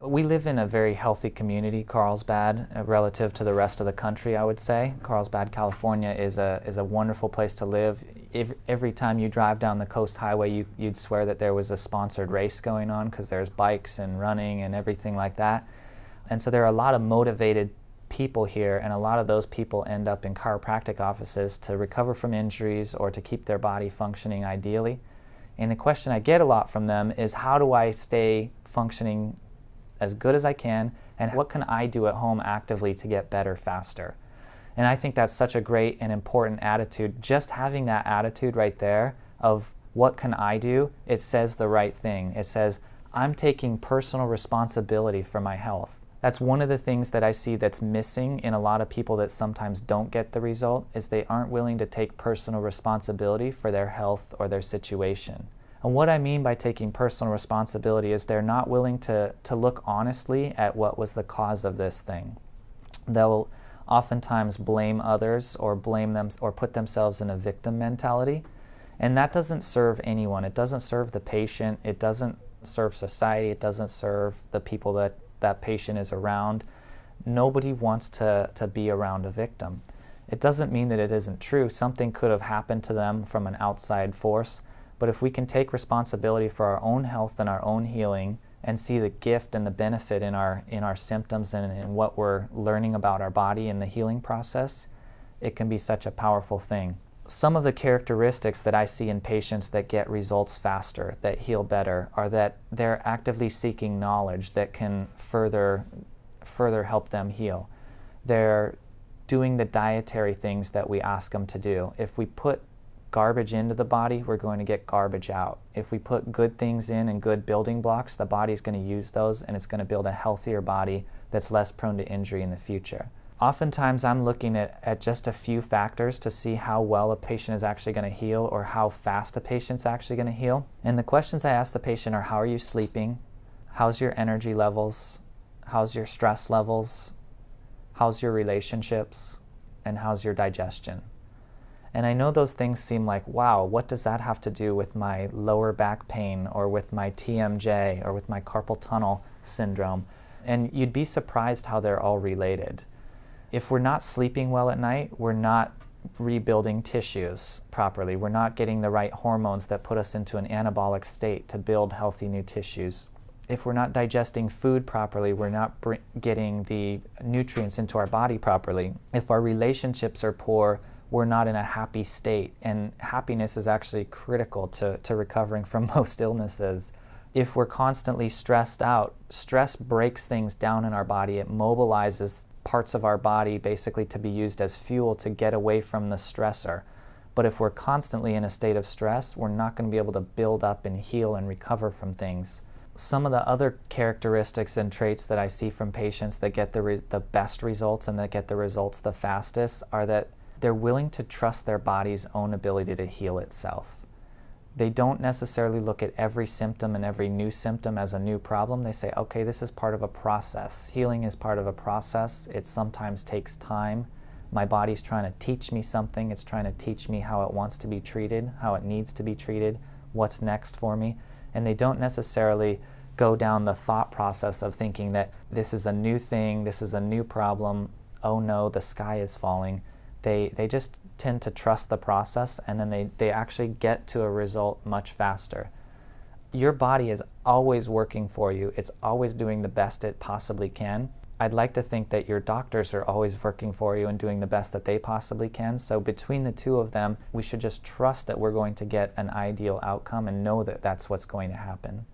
We live in a very healthy community, Carlsbad, relative to the rest of the country, I would say. Carlsbad, California is a wonderful place to live. Every time you drive down the coast highway, you'd swear that there was a sponsored race going on because there's bikes and running and everything like that. And so there are a lot of motivated people here, and a lot of those people end up in chiropractic offices to recover from injuries or to keep their body functioning ideally. And the question I get a lot from them is, how do I stay functioning as good as I can, and what can I do at home actively to get better faster? And I think that's such a great and important attitude. Just having that attitude right there of what can I do, it says the right thing. It says, I'm taking personal responsibility for my health. That's one of the things that I see that's missing in a lot of people that sometimes don't get the result, is they aren't willing to take personal responsibility for their health or their situation. And what I mean by taking personal responsibility is they're not willing to look honestly at what was the cause of this thing. They'll oftentimes blame others or blame them or put themselves in a victim mentality. And that doesn't serve anyone. It doesn't serve the patient. It doesn't serve society. It doesn't serve the people that patient is around. Nobody wants to be around a victim. It doesn't mean that it isn't true. Something could have happened to them from an outside force. But if we can take responsibility for our own health and our own healing and see the gift and the benefit in our symptoms and in what we're learning about our body and the healing process, it can be such a powerful thing. Some of the characteristics that I see in patients that get results faster, that heal better, are that they're actively seeking knowledge that can further help them heal. They're doing the dietary things that we ask them to do. If we put garbage into the body, we're going to get garbage out. If we put good things in and good building blocks, the body's going to use those, and it's going to build a healthier body that's less prone to injury in the future. Oftentimes I'm looking at just a few factors to see how well a patient is actually going to heal or how fast a patient's actually going to heal. And the questions I ask the patient are, how are you sleeping? How's your energy levels? How's your stress levels? How's your relationships? And how's your digestion? And I know those things seem like, wow, what does that have to do with my lower back pain or with my TMJ or with my carpal tunnel syndrome? And you'd be surprised how they're all related. If we're not sleeping well at night, we're not rebuilding tissues properly. We're not getting the right hormones that put us into an anabolic state to build healthy new tissues. If we're not digesting food properly, we're not getting the nutrients into our body properly. If our relationships are poor, we're not in a happy state, and happiness is actually critical to recovering from most illnesses. If we're constantly stressed out, stress breaks things down in our body. It mobilizes parts of our body basically to be used as fuel to get away from the stressor. But if we're constantly in a state of stress, we're not going to be able to build up and heal and recover from things. Some of the other characteristics and traits that I see from patients that get the best results and that get the results the fastest are that they're willing to trust their body's own ability to heal itself. They don't necessarily look at every symptom and every new symptom as a new problem. They say, okay, this is part of a process. Healing is part of a process. It sometimes takes time. My body's trying to teach me something. It's trying to teach me how it wants to be treated, how it needs to be treated, what's next for me. And they don't necessarily go down the thought process of thinking that this is a new thing, this is a new problem, oh no, the sky is falling. They just tend to trust the process, and then they actually get to a result much faster. Your body is always working for you. It's always doing the best it possibly can. I'd like to think that your doctors are always working for you and doing the best that they possibly can. So between the two of them, we should just trust that we're going to get an ideal outcome and know that that's what's going to happen.